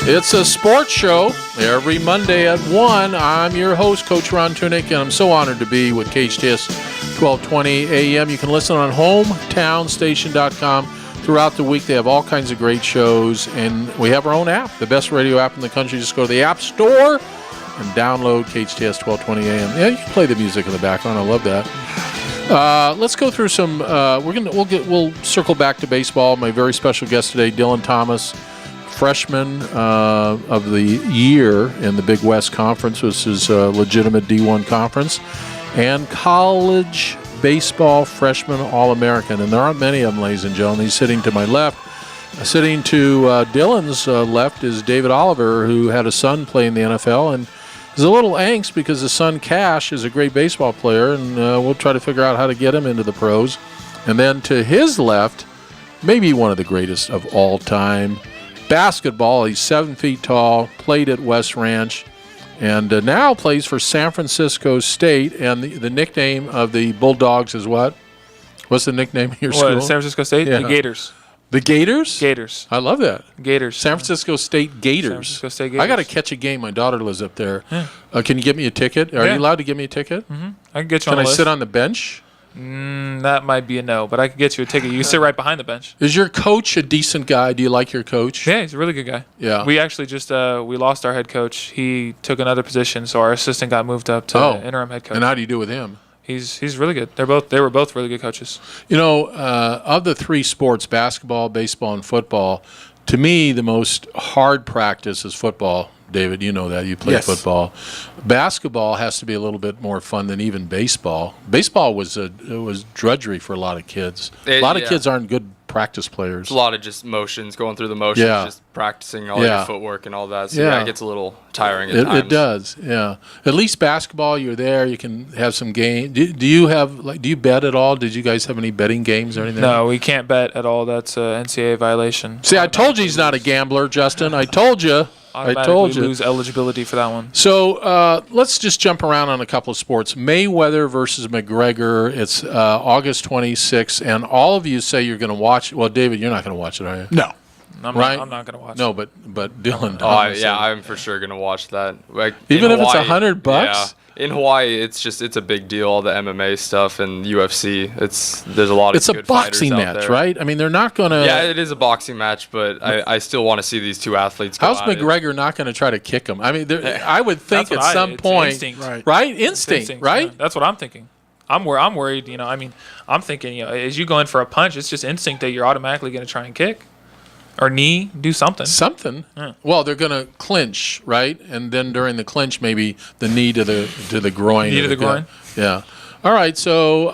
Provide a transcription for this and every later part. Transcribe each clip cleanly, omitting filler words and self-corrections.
It's a sports show every Monday at 1. I'm your host, Coach Ron Tunick, and I'm so honored to be with KHTS 1220 AM. You can listen on hometownstation.com throughout the week. They have all kinds of great shows, and we have our own app, the best radio app in the country. Just go to the App Store and download KHTS 1220 AM. Yeah, you can play the music in the background. I love that. Let's go through some. We'll circle back to baseball. My very special guest today, Dylan Thomas, freshman of the year in the Big West Conference, which is a legitimate D1 conference, and college baseball freshman All-American. And there aren't many of them, ladies and gentlemen. He's sitting to my left. Sitting to Dylan's left is David Oliver, who had a son play in the NFL, and there's a little angst because his son Cash is a great baseball player, and we'll try to figure out how to get him into the pros. And then to his left, maybe one of the greatest of all time, basketball. He's 7 feet tall, played at West Ranch, and now plays for San Francisco State. And the nickname of the Bulldogs is what? What's the nickname of your school? San Francisco State? Yeah. The Gators. The Gators? Gators. I love that. Gators. San Francisco State Gators. San Francisco State Gators. I got to catch a game. My daughter lives up there. Yeah. Can you get me a ticket? Are you allowed to give me a ticket? Mm-hmm. I can get you on on the list. Can I sit list. on the bench? That might be a no, but I could get you a ticket. You can sit right behind the bench. Is your coach a decent guy? Do you like your coach? Yeah, he's a really good guy. Yeah. We actually just we lost our head coach. He took another position, so our assistant got moved up to interim head coach. And how do you do with him? He's really good. They were both really good coaches. You know, of the three sports, basketball, baseball, and football, to me the most hard practice is football. David, you know that. You play football. Basketball has to be a little bit more fun than even baseball. Baseball was drudgery for a lot of kids. A lot of kids aren't good practice players. It's a lot of just motions, going through the motions, just practicing all your footwork and all that. So it gets a little tiring at times. It does, yeah. At least basketball, you're there. You can have some game. Do you bet at all? Did you guys have any betting games or anything? No, we can't bet at all. That's an NCAA violation. See, I told you he's not a gambler, Justin. I told you. I told you. Lose eligibility for that one. So let's just jump around on a couple of sports. Mayweather versus McGregor. It's August 26th, and all of you say you're going to watch. Well, David, you're not going to watch it, are you? No. I'm not going to watch it. No, but Dylan does. I'm for sure going to watch that. Like, even if it's $100? Yeah. In Hawaii, it's a big deal. All the MMA stuff and UFC. There's a lot of. It's a boxing match, right? I mean, they're not going to. Yeah, it is a boxing match, but I still want to see these two athletes go How's at McGregor not going to try to kick him? I mean, I would think at some point, instinct. right? Instinct, right? Yeah, that's what I'm thinking. I'm worried. I'm thinking, as you go in for a punch, it's just instinct that you're automatically going to try and kick. Or knee, do something. Yeah. Well, they're going to clinch, right? And then during the clinch, maybe the knee to the groin. Knee to the groin? Yeah. All right, so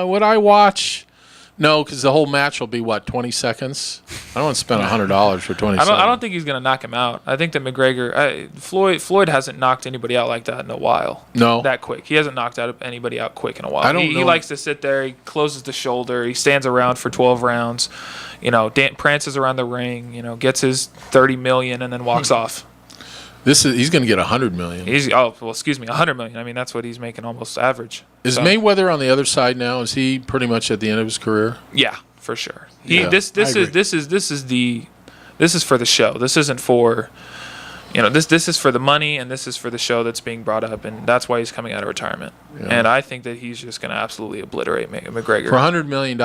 would I watch? No, because the whole match will be, 20 seconds? I don't want to spend $100 for 20 seconds. I don't think he's going to knock him out. I think that McGregor, Floyd hasn't knocked anybody out like that in a while. No. That quick. He hasn't knocked out anybody out quick in a while. He likes to sit there. He closes the shoulder. He stands around for 12 rounds. Prances around the ring, gets his $30 million and then walks off. He's going to get $100 million. $100 million. I mean, that's what he's making almost average. Is Mayweather on the other side now? Is he pretty much at the end of his career? Yeah, for sure. This is for the show. This isn't for this is for the money, and this is for the show that's being brought up, and that's why he's coming out of retirement. Yeah. And I think that he's just going to absolutely obliterate McGregor. For $100 million,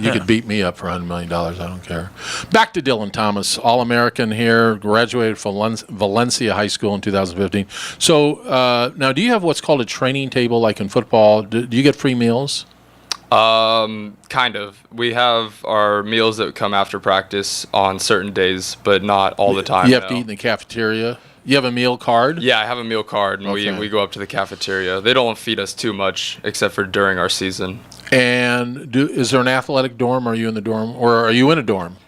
you could beat me up for $100 million. I don't care. Back to Dylan Thomas, All-American here, graduated from Valencia High School in 2015. So now, do you have what's called a training table like in football? Do you get free meals? Kind of. We have our meals that come after practice on certain days, but not all the time. You have to eat in the cafeteria? You have a meal card? Yeah, I have a meal card, and we go up to the cafeteria. They don't feed us too much, except for during our season. And is there an athletic dorm? Are you in the dorm, or are you in a dorm?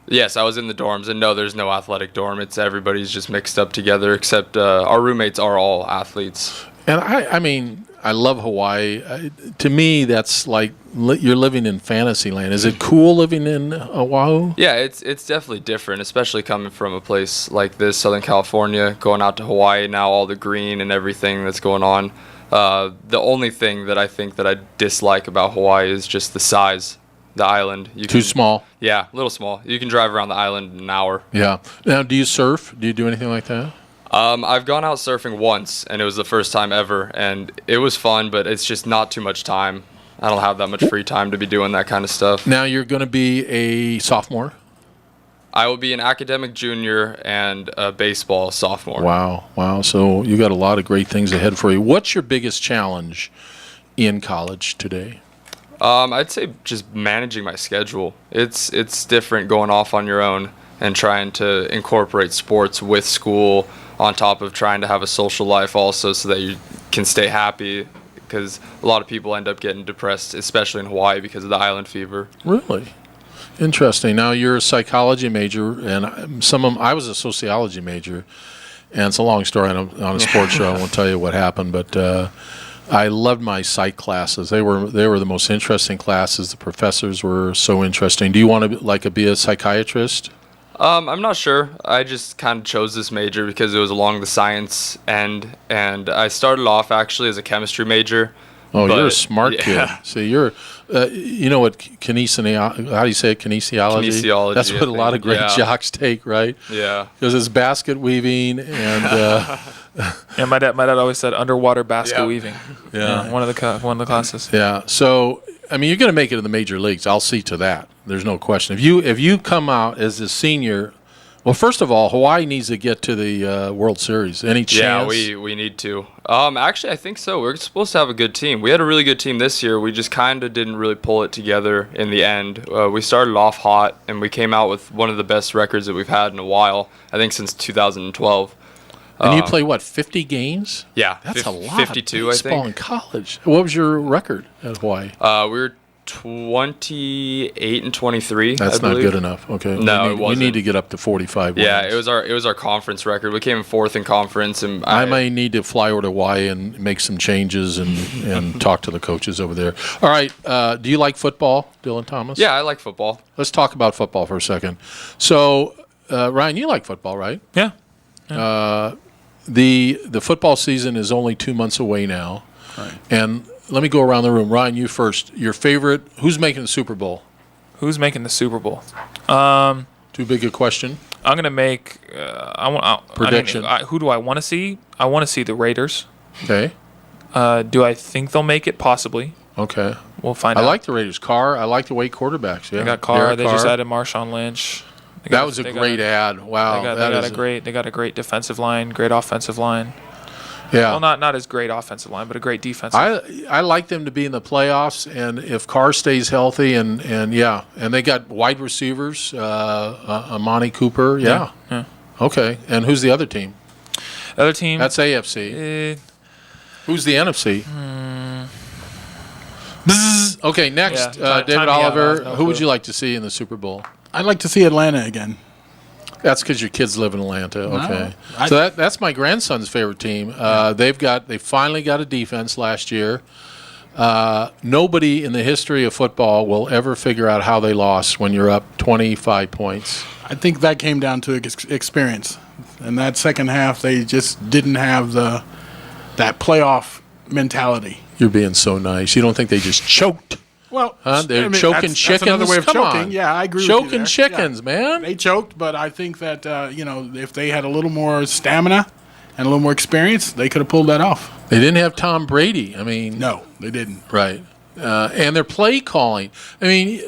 Yes, I was in the dorms, and no, there's no athletic dorm. It's everybody's just mixed up together, except our roommates are all athletes. And I mean, I love Hawaii. To me, that's like you're living in fantasy land. Is it cool living in Oahu? Yeah, it's definitely different, especially coming from a place like this, Southern California, going out to Hawaii now, all the green and everything that's going on. The only thing that I think that I dislike about Hawaii is just the size the island. Too small? Yeah, a little small. You can drive around the island in an hour. Yeah. Now, do you surf? Do you do anything like that? I've gone out surfing once, and it was the first time ever, and it was fun, but it's just not too much time. I don't have that much free time to be doing that kind of stuff. Now, you're going to be a sophomore? I will be an academic junior and a baseball sophomore. Wow. So you got a lot of great things ahead for you. What's your biggest challenge in college today? I'd say just managing my schedule. It's different going off on your own and trying to incorporate sports with school on top of trying to have a social life also so that you can stay happy, because a lot of people end up getting depressed, especially in Hawaii because of the island fever. Really? Interesting. Now, you're a psychology major, and I was a sociology major, and it's a long story on a sports show. I won't tell you what happened, but I loved my psych classes. They were the most interesting classes. The professors were so interesting. Do you want to be a psychiatrist? I'm not sure. I just kind of chose this major because it was along the science end, and I started off actually as a chemistry major. Oh, you're a smart kid. See, you're, you know what how do you say it, kinesiology? Kinesiology. That's what a lot of great jocks take, right? Yeah. Because it's basket weaving and. Yeah, my dad always said underwater basket weaving. Yeah, one of the classes. Yeah. So, I mean, you're going to make it in the major leagues. I'll see to that. There's no question. If you come out as a senior. Well, first of all, Hawaii needs to get to the World Series. Any chance? Yeah, we need to. Actually, I think so. We're supposed to have a good team. We had a really good team this year. We just kind of didn't really pull it together in the end. We started off hot, and we came out with one of the best records that we've had in a while, I think since 2012. And you play, 50 games? Yeah. That's a lot 52, of baseball in college. What was your record at Hawaii? We were 28 and 23. That's not good enough. Okay. No, we need to get up to 45 wins. Yeah, it was our conference record. We came in fourth in conference, and I may need to fly over to Hawaii and make some changes and talk to the coaches over there. All right. Do you like football, Dylan Thomas? Yeah, I like football. Let's talk about football for a second. So, Ryan, you like football, right? Yeah. The football season is only 2 months away now, right. And let me go around the room. Ryan, you first. Your favorite? Who's making the Super Bowl? Who's making the Super Bowl? Too big a question. I'm gonna make. Prediction. Who do I want to see? I want to see the Raiders. Okay. Do I think they'll make it? Possibly. Okay. We'll find out. I like the Raiders. Carr. I like the way quarterbacks. Yeah. They got Carr. They just added Marshawn Lynch. That was a great ad. Wow. They got a great defensive line, great offensive line. Yeah. Well, not as great offensive line, but a great defensive. I like them to be in the playoffs, and if Carr stays healthy, and they got wide receivers, Amani Cooper. Yeah. Okay. And who's the other team? The other team. That's AFC. Who's the NFC? Okay. Next, David Oliver. Who would you like to see in the Super Bowl? I'd like to see Atlanta again. That's because your kids live in Atlanta. Okay, so that's my grandson's favorite team. They finally got a defense last year. Nobody in the history of football will ever figure out how they lost when you're up 25 points. I think that came down to experience. In that second half, they just didn't have that playoff mentality. You're being so nice. You don't think they just choked? Well, they're choking chickens. That's another way of Come choking. on. Yeah, I agree with you Choking there. chickens, man. They choked, but I think that if they had a little more stamina and a little more experience, they could have pulled that off. They didn't have Tom Brady. I mean, no, they didn't. Right, and their play calling. I mean,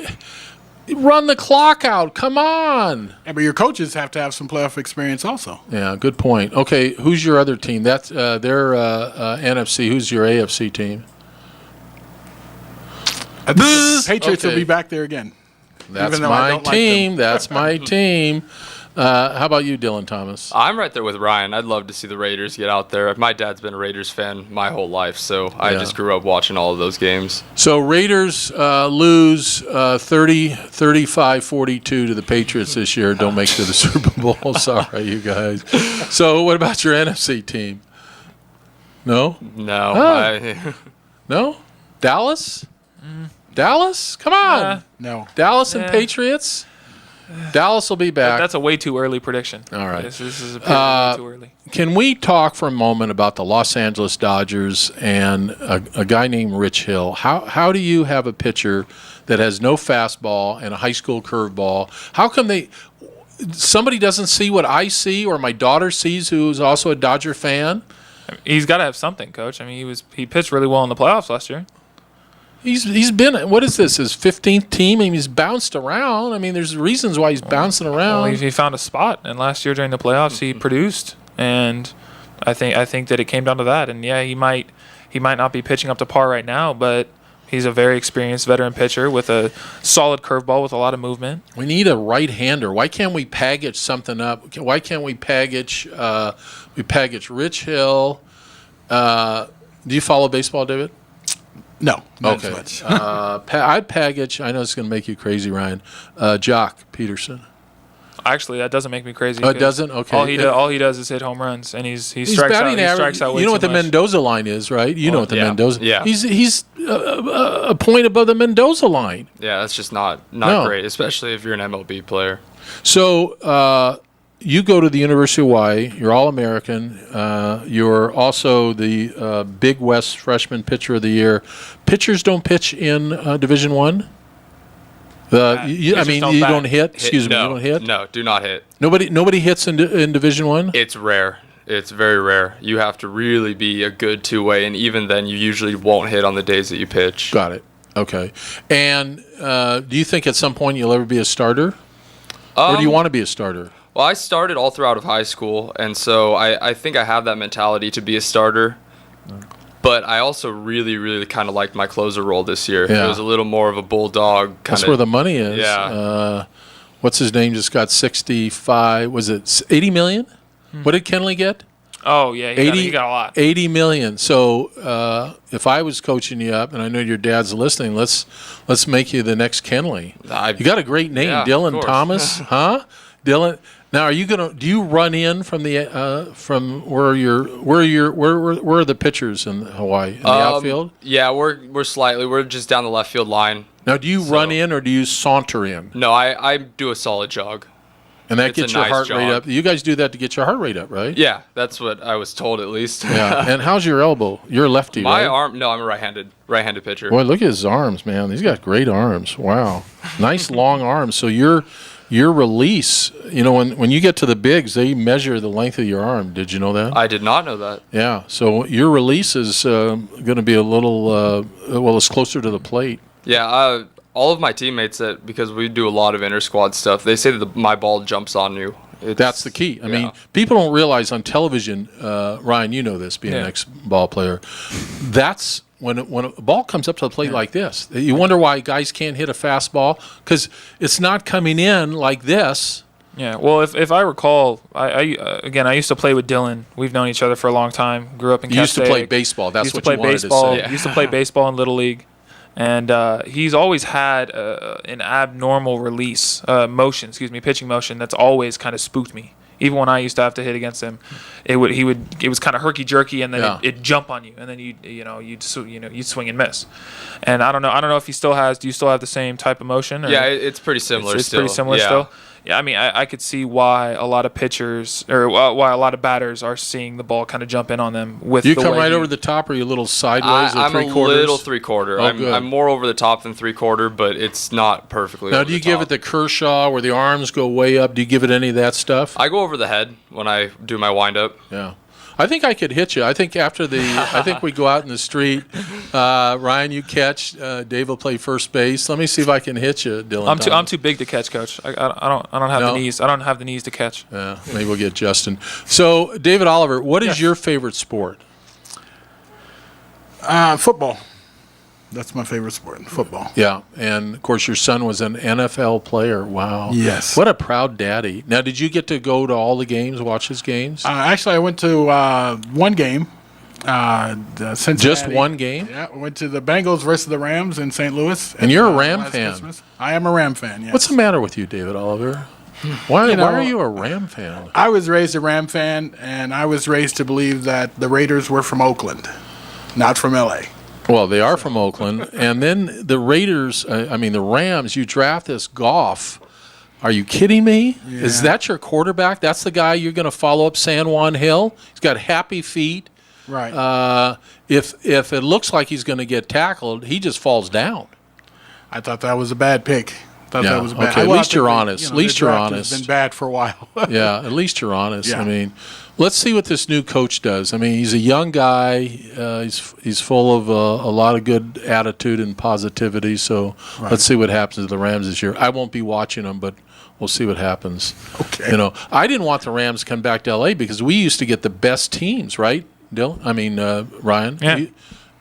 run the clock out. Come on. Yeah, but your coaches have to have some playoff experience also. Yeah, good point. Okay, who's your other team? That's their NFC. Who's your AFC team? The Patriots will be back there again. That's my team. That's my team. How about you, Dylan Thomas? I'm right there with Ryan. I'd love to see the Raiders get out there. My dad's been a Raiders fan my whole life, so I just grew up watching all of those games. So Raiders lose 35-42 to the Patriots this year. Don't make it to the Super Bowl. Sorry, you guys. So what about your NFC team? No? No. No? Dallas? Dallas? Come on. No. Dallas and Patriots? Dallas will be back. That's a way too early prediction. All right. This is way too early. Can we talk for a moment about the Los Angeles Dodgers and a guy named Rich Hill? How do you have a pitcher that has no fastball and a high school curveball? How come somebody doesn't see what I see or my daughter sees, who's also a Dodger fan? He's got to have something, Coach. I mean, he pitched really well in the playoffs last year. He's been, what is this, his 15th team? I mean, he's bounced around. I mean, there's reasons why he's bouncing around. Well, he found a spot, and last year during the playoffs he produced, and I think that it came down to that. And yeah, he might not be pitching up to par right now, but he's a very experienced veteran pitcher with a solid curveball with a lot of movement. We need a right-hander. Why can't we package something up? Why can't we package Rich Hill? Do you follow baseball, David? No, not okay. as much. I'd package. I know it's going to make you crazy, Ryan. Jock Peterson. Actually, that doesn't make me crazy. Oh, it doesn't? Okay. All he does is hit home runs, and he strikes out. He strikes out way You know too what the much. Mendoza line is, right? You know what the Mendoza. Yeah. He's a point above the Mendoza line. Yeah, that's just not great, especially if you're an MLB player. So you go to the University of Hawaii. You're All-American. You're also the Big West Freshman Pitcher of the Year. Pitchers don't pitch in Division I? You don't hit? Excuse me, you don't hit? No, do not hit. Nobody hits in Division I? It's rare. It's very rare. You have to really be a good two-way, and even then you usually won't hit on the days that you pitch. Got it. Okay. And do you think at some point you'll ever be a starter? Or do you want to be a starter? Well, I started all throughout of high school, and so I think I have that mentality to be a starter. But I also really, really kind of liked my closer role this year. Yeah. It was a little more of a bulldog kind That's where the money is. Yeah. What's his name? Just got 65. Was it 80 million? What did Kenley get? Oh, yeah. He got a lot. 80 million. So if I was coaching you up, and I know your dad's listening, let's make you the next Kenley. You got a great name, Yeah, Dylan of course. Thomas, huh? Dylan. Now, are you gonna? Do you run in from the from where are the pitchers in Hawaii in the outfield? Yeah, we're just down the left field line. Now, do you run in or do you saunter in? No, I do a solid jog. And that It's a gets your nice heart rate jog. up. You guys do that to get your heart rate up, right? Yeah, that's what I was told at least. Yeah. And how's your elbow? You're a lefty, My right? arm, no, I'm a right-handed pitcher. Boy, look at his arms, man. He's got great arms. Wow. Nice long arms. So your release, when you get to the bigs, they measure the length of your arm. Did you know that? I did not know that. Yeah. So your release is going to be a little, it's closer to the plate. Yeah, all of my teammates, because we do a lot of inter-squad stuff, they say that my ball jumps on you. That's the key. I mean, people don't realize on television, Ryan, you know this, being an ex-ball player, that's when a ball comes up to the plate like this. You wonder why guys can't hit a fastball, because it's not coming in like this. Yeah, well, if I recall, I used to play with Dylan. We've known each other for a long time. Grew up in You used to Castaic. play baseball. That's what you wanted to say. Used to play baseball in Little League. And he's always had an abnormal pitching motion that's always kind of spooked me. Even when I used to have to hit against him, it was kind of herky jerky, and then it'd jump on you, and then you'd swing and miss. And I don't know if he still has. Do you still have the same type of motion? Or? Yeah, it's pretty similar. It's pretty similar still. Yeah, I mean, I could see why a lot of pitchers or why a lot of batters are seeing the ball kind of jump in on them with. You come right over the top, or you a little sideways, or three-quarters? I'm a little three-quarter. Oh, good. I'm more over the top than three-quarter, but it's not perfectly. Now, over do you the give top. it the Kershaw where the arms go way up? Do you give it any of that stuff? I go over the head when I do my wind-up. Yeah. I think I could hit you. I think I think we go out in the street. Ryan, you catch. Dave will play first base. Let me see if I can hit you, Dylan. I'm too big to catch, Coach. I don't have the knees. I don't have the knees to catch. Yeah, maybe we'll get Justin. So, David Oliver, what is your favorite sport? Football. That's my favorite sport, football. Yeah, and of course your son was an NFL player. Wow. Yes. What a proud daddy. Now, did you get to go to all the games, watch his games? Actually, I went to one game. Cincinnati. Just one game? Yeah, I went to the Bengals versus the Rams in St. Louis. And you're a Ram last fan. Christmas. I am a Ram fan, yes. What's the matter with you, David Oliver? Why are you a Ram fan? I was raised a Ram fan, and I was raised to believe that the Raiders were from Oakland, not from L.A. Well, they are from Oakland. And then the Raiders, the Rams, you draft this Goff. Are you kidding me? Yeah. Is that your quarterback? That's the guy you're going to follow up San Juan Hill? He's got happy feet. Right. If it looks like he's going to get tackled, he just falls down. I thought that was a bad pick. That was bad. Okay, at least you're honest. At least you're honest. It's been bad for a while. Yeah, at least you're honest. Yeah. I mean, let's see what this new coach does. I mean, he's a young guy. He's full of a lot of good attitude and positivity. So let's see what happens to the Rams this year. I won't be watching them, but we'll see what happens. Okay. You know, I didn't want the Rams to come back to L.A. because we used to get the best teams, right, Dylan? I mean, Ryan. Yeah.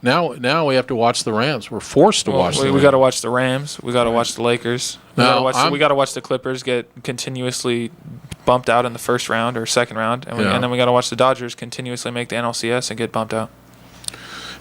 Now we have to watch the Rams. We're forced to watch the Rams. We got to watch the Rams. We got to watch the Lakers. We No, got to watch the Clippers get continuously bumped out in the first round or second round, and then we got to watch the Dodgers continuously make the NLCS and get bumped out.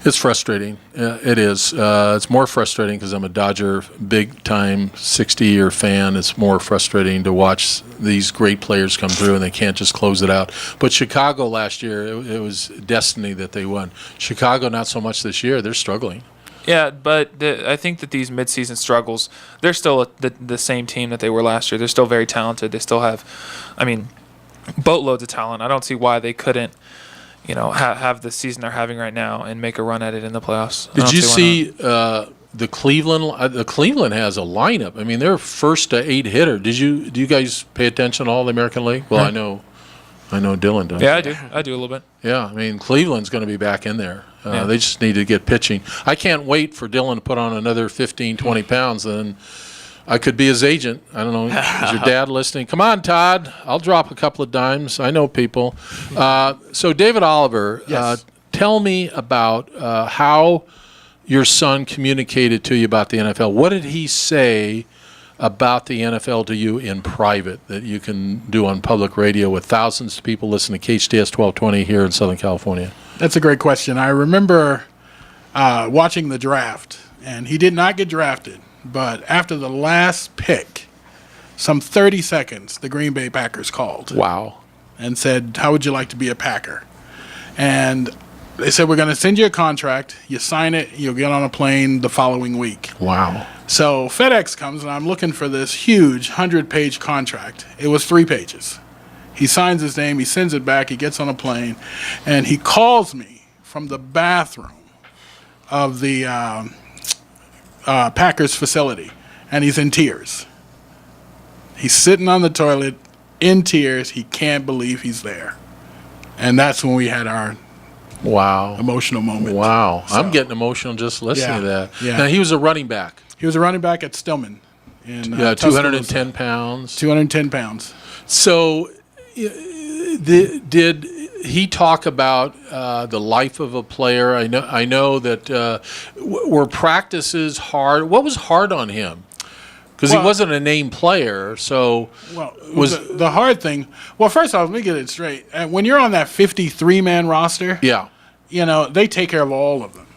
It's frustrating. It is. It's more frustrating because I'm a Dodger big-time 60-year fan. It's more frustrating to watch these great players come through and they can't just close it out. But Chicago last year, it was destiny that they won. Chicago, not so much this year. They're struggling. Yeah, but I think that these midseason struggles, they're still the same team that they were last year. They're still very talented. They still have, boatloads of talent. I don't see why they couldn't, have the season they're having right now and make a run at it in the playoffs. Did you see the Cleveland? The Cleveland has a lineup. I mean, they're first to 8 hitter. Do you guys pay attention to all the American League? Well, I know Dylan does. Yeah, I do. I do a little bit. Yeah, I mean, Cleveland's going to be back in there. Yeah. They just need to get pitching. I can't wait for Dylan to put on another 15, 20 pounds. Then I could be his agent. I don't know. Is your dad listening? Come on, Todd. I'll drop a couple of dimes. I know people. So, David Oliver, Yes. tell me about how your son communicated to you about the NFL. What did he say about the NFL to you in private that you can do on public radio with thousands of people listening to KHTS 1220 here in Southern California? That's a great question. I remember watching the draft, and he did not get drafted. But after the last pick, some 30 seconds, the Green Bay Packers called. Wow. And said, how would you like to be a Packer? And they said, we're going to send you a contract. You sign it, you'll get on a plane the following week. Wow. So FedEx comes, and I'm looking for this huge 100-page contract. It was 3 pages. He signs his name, he sends it back, he gets on a plane, and he calls me from the bathroom of the Packers facility, and he's in tears. He's sitting on the toilet in tears. He can't believe he's there. And that's when we had our emotional moment. Wow. So, I'm getting emotional just listening to that. Yeah. Now, he was a running back. He was a running back at Stillman. In 210 pounds. 210 pounds. So did he talk about the life of a player? I know that were practices hard? What was hard on him? Because he wasn't a named player, so was the hard thing. Well, first off, let me get it straight. When you're on that 53-man roster, they take care of all of them.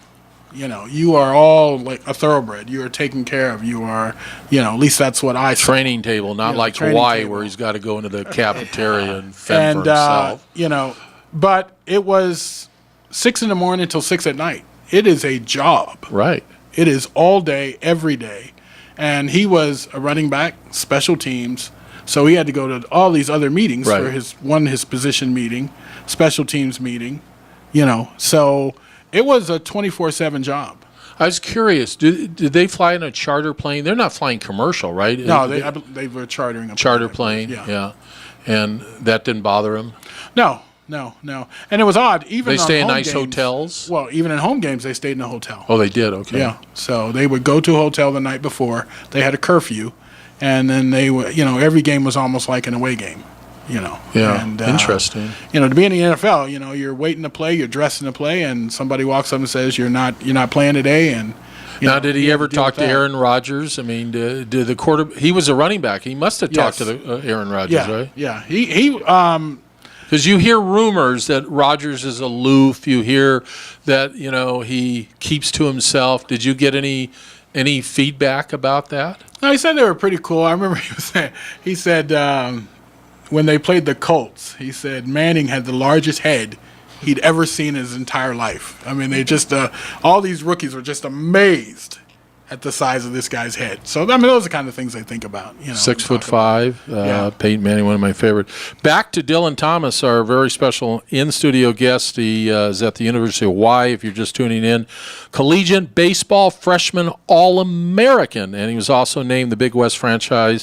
You are all like a thoroughbred. You are taken care of. You are, at least that's what I saw. Training table, not like Hawaii where he's got to go into the cafeteria and fend for himself. But it was 6 in the morning until 6 at night. It is a job. Right. It is all day, every day. And he was a running back, special teams. So he had to go to all these other meetings for his position meeting, special teams meeting, So it was a 24/7 job. I was curious. Did they fly in a charter plane? They're not flying commercial, right? No, they were chartering a charter plane. Yeah. And that didn't bother him? No. And it was odd. Even they stay in nice games, hotels? Well, even in home games, they stayed in a hotel. Oh, they did? Okay. Yeah. So they would go to a hotel the night before. They had a curfew. And then they would, every game was almost like an away game, Yeah, and, interesting. To be in the NFL, you're waiting to play, you're dressing to play, and somebody walks up and says you're not playing today. And now, did he ever talk to Aaron Rodgers? I mean, did the he was a running back. He must have talked to Aaron Rodgers, right? Yeah. Because you hear rumors that Rodgers is aloof. You hear that he keeps to himself. Did you get any feedback about that? No, he said they were pretty cool. I remember he said when they played the Colts, he said Manning had the largest head he'd ever seen in his entire life. I mean, they just all these rookies were just amazed at the size of this guy's head. So, I mean, those are the kind of things I think about. 6'5", Peyton Manning, one of my favorite. Back to Dylan Thomas, our very special in-studio guest. He is at the University of Hawaii, if you're just tuning in. Collegiate baseball freshman All-American, and he was also named the Big West Freshman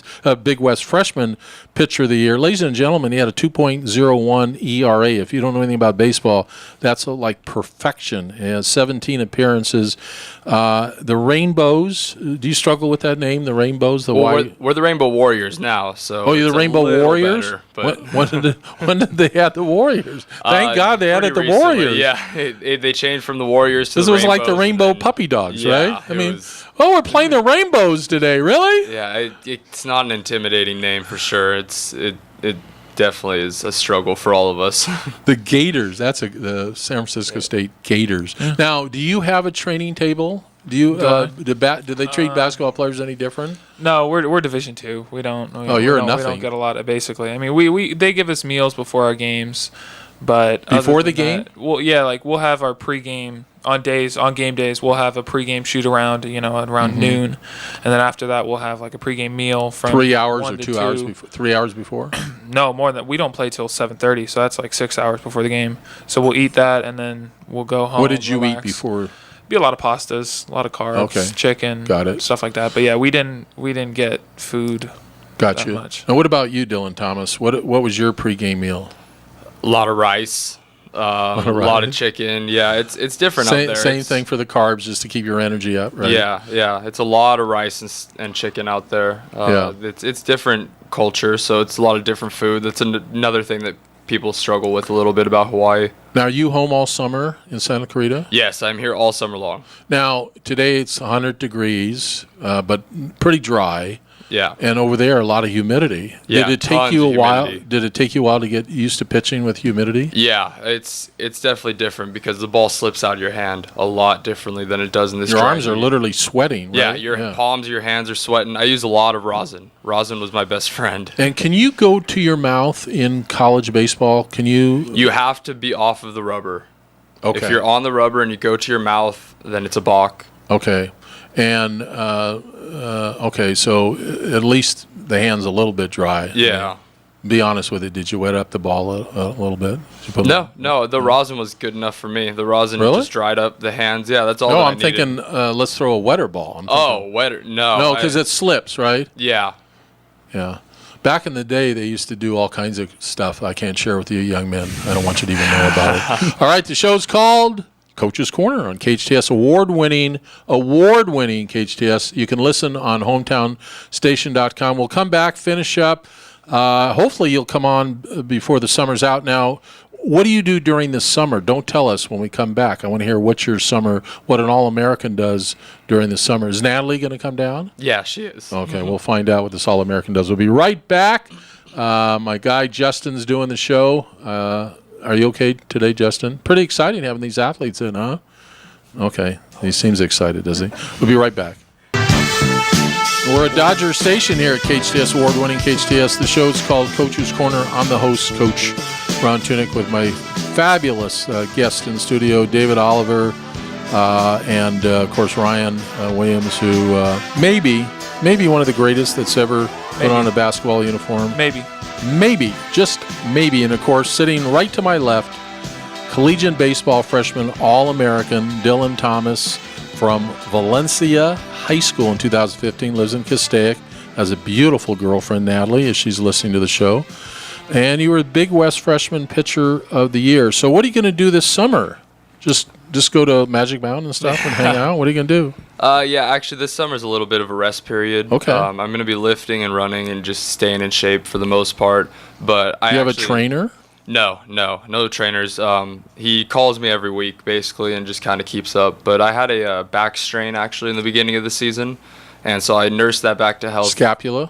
Pitcher of the Year. Ladies and gentlemen, he had a 2.01 ERA. If you don't know anything about baseball, that's like perfection. He has 17 appearances. The Rainbows, do you struggle with that name, the Rainbows? We're the Rainbow Warriors now. So oh, you're the Rainbow Warriors? Better, when did they have the Warriors? Thank God they added the recently, Warriors. Yeah, they changed from the Warriors to this the was Rainbows, like the Rainbow Puppy Dogs, right? I mean, was, we're playing the Rainbows today, really? Yeah, it's not an intimidating name for sure. It definitely is a struggle for all of us. The Gators, that's the San Francisco State Gators. Yeah. Now, do you have a training table? Do you do they treat basketball players any different? No, we're Division II. We don't. You're nothing. We don't get a lot of basically. I mean, they give us meals before our games, but before the game. We'll have our pregame on game days. We'll have a pregame shoot around, around noon, and then after that we'll have like a pregame meal from 3 hours or 2 hours before. 3 hours before. No, more than we don't play till 7:30, so that's like 6 hours before the game. So we'll eat that and then we'll go home. What did you eat before? Be a lot of pastas, a lot of carbs, chicken, stuff like that. But yeah, we didn't get food. Got you. Much. And what about you, Dylan Thomas? What was your pregame meal? A lot of rice. A lot of chicken. Yeah, it's different out there. Same thing for the carbs, just to keep your energy up, right? Yeah. It's a lot of rice and chicken out there. It's different culture, so it's a lot of different food. That's another thing that people struggle with a little bit about Hawaii. Now, are you home all summer in Santa Clarita? Yes, I'm here all summer long. Now, today it's 100 degrees, but pretty dry. Yeah. And over there, a lot of humidity. Yeah, Did it take you a while? Did it take you a while to get used to pitching with humidity? Yeah, it's definitely different because the ball slips out of your hand a lot differently than it does in this. Your arms are literally sweating, right? Yeah, your palms, your hands are sweating. I use a lot of rosin. Rosin was my best friend. And can you go to your mouth in college baseball? Can you? You have to be off of the rubber. Okay. If you're on the rubber and you go to your mouth, then it's a balk. Okay. And so at least the hand's a little bit dry. Yeah. Be honest with it. Did you wet up the ball a little bit? No. The rosin was good enough for me. The rosin just dried up the hands. Yeah, that's all. No, I'm thinking let's throw a wetter ball. Wetter? No, because it slips, right? Yeah. Yeah. Back in the day, they used to do all kinds of stuff I can't share with you young men. I don't want you to even know about it. All right, the show's called Coach's Corner on KHTS, award-winning KHTS. You can listen on hometownstation.com. We'll come back, finish up. Hopefully you'll come on before the summer's out. Now, what do you do during the summer? Don't tell us when we come back. I want to hear what an All-American does during the summer. Is Natalie going to come down? Yeah, she is. Okay, we'll find out what this All-American does. We'll be right back. My guy Justin's doing the show. Are you okay today, Justin? Pretty exciting having these athletes in, huh? Okay. He seems excited, does he? We'll be right back. We're at Dodger Station here at KHTS, award-winning KHTS. The show's called Coach's Corner. I'm the host, Coach Ron Tunick, with my fabulous guest in studio, David Oliver, and, of course, Ryan Williams, who maybe one of the greatest that's ever put on a basketball uniform. Maybe, just maybe. And, of course, sitting right to my left, collegiate baseball freshman All-American Dylan Thomas from Valencia High School in 2015, lives in Castaic, has a beautiful girlfriend, Natalie, as she's listening to the show. And you were the Big West Freshman Pitcher of the Year. So what are you going to do this summer? Just go to Magic Mountain and stuff and hang out? What are you going to do? Actually, this summer's a little bit of a rest period. Okay. I'm going to be lifting and running and just staying in shape for the most part. But do you have a trainer? No trainers. He calls me every week, basically, and just kind of keeps up. But I had a back strain, actually, in the beginning of the season. And so I nursed that back to health. Scapula?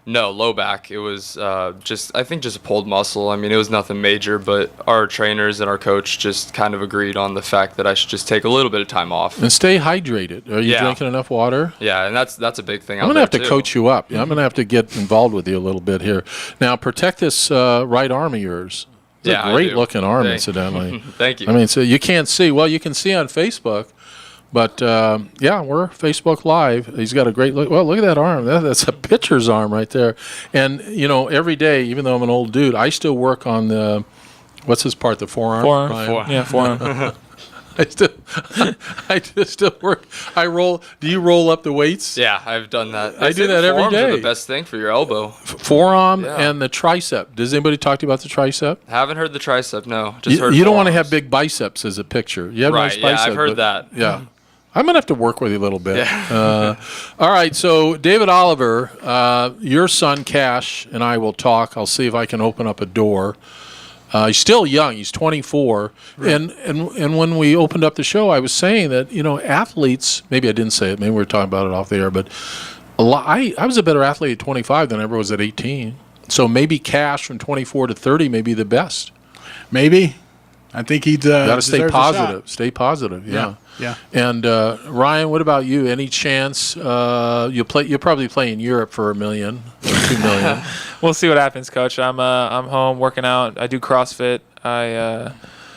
No, low back. It was just a pulled muscle. I mean, it was nothing major, but our trainers and our coach just kind of agreed on the fact that I should just take a little bit of time off. And stay hydrated. Are you drinking enough water? Yeah, and that's a big thing. I'm going to have to coach you up. I'm going to have to get involved with you a little bit here. Now, protect this right arm of yours. It's a great-looking arm, incidentally. Thank you. I mean, so you can't see. Well, you can see on Facebook, But, yeah, we're Facebook Live. He's got a great look. Well, look at that arm. That's a pitcher's arm right there. And, every day, even though I'm an old dude, I still work on the, what's this part, the forearm? Forearm. Yeah, forearm. I still work. Do you roll up the weights? Yeah, I've done that. I do that every forearms day. Are the best thing for your elbow. Forearm and the tricep. Does anybody talk to you about the tricep? Haven't heard the tricep, no. Just heard you don't want to forearms. have big biceps as a picture. You have nice biceps. Yeah, I've heard that. Yeah. I'm going to have to work with you a little bit. Yeah. All right, so David Oliver, your son Cash and I will talk. I'll see if I can open up a door. He's still young. He's 24. Right. And when we opened up the show, I was saying that, athletes, maybe I didn't say it, maybe we were talking about it off the air, but I was a better athlete at 25 than I ever was at 18. So maybe Cash from 24 to 30 may be the best. Maybe. I think he'd got to stay positive. Stay positive, yeah. Yeah. And Ryan, what about you? Any chance you'll probably play in Europe for $1 million or $2 million? We'll see what happens, Coach. I'm home working out. I do CrossFit. I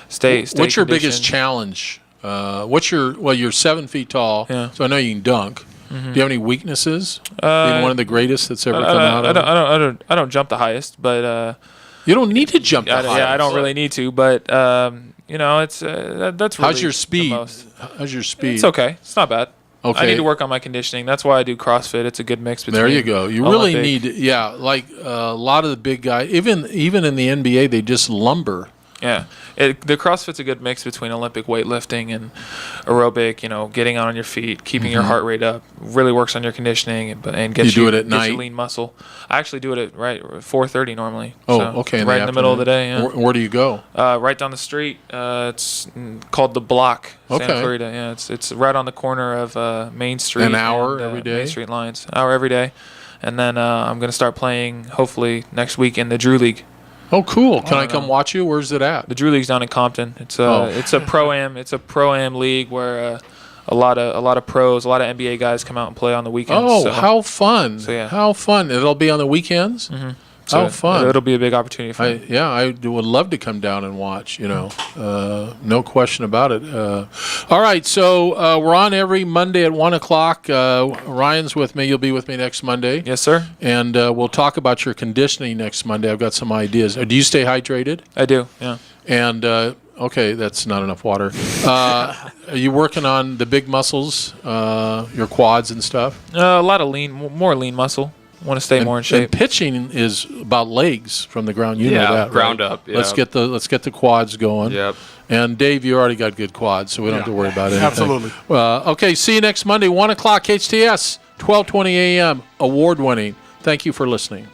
stay. What's your biggest challenge? You're 7 feet tall, so I know you can dunk. Mm-hmm. Do you have any weaknesses? Being one of the greatest that's ever come out of? I don't jump the highest, but you don't need to jump the highest. Yeah, I don't really need to, but it's that's really how's your speed? The most. How's your speed? It's okay. It's not bad. Okay. I need to work on my conditioning. That's why I do CrossFit. It's a good mix between. There you go. You really need, like a lot of the big guys, even in the NBA, they just lumber. Yeah. The CrossFit's a good mix between Olympic weightlifting and aerobic, getting on your feet, keeping your heart rate up. Really works on your conditioning and gets you do it at night? Your lean muscle. I actually do it at 4:30 normally. Oh, so okay. Right in the middle of the day. Yeah. Where do you go? Right down the street. It's called The Block, Santa Clarita. Yeah, it's right on the corner of Main Street. An hour every day? Main Street Lions. An hour every day. And then I'm going to start playing, hopefully, next week in the Drew League. Oh, cool! Can I come watch you? Where's it at? The Drew League's down in Compton. It's a pro-am. It's a pro-am league where a lot of pros, a lot of NBA guys come out and play on the weekends. Oh, how fun! So, yeah. How fun! It'll be on the weekends. Mm-hmm. So how fun! It'll be a big opportunity for me. I would love to come down and watch. No question about it. All right, so we're on every Monday at 1:00. Ryan's with me. You'll be with me next Monday. Yes, sir. And we'll talk about your conditioning next Monday. I've got some ideas. Do you stay hydrated? I do. Yeah. And okay, that's not enough water. Are you working on the big muscles, your quads and stuff? A lot of more lean muscle. Want to stay more in shape. And pitching is about legs from the ground. You know that, ground right? up. Yeah. Let's get the quads going. Yep. And Dave, you already got good quads, so we don't have to worry about anything. Absolutely. Okay, see you next Monday, 1:00, KHTS, 12:20 a.m. Award winning. Thank you for listening.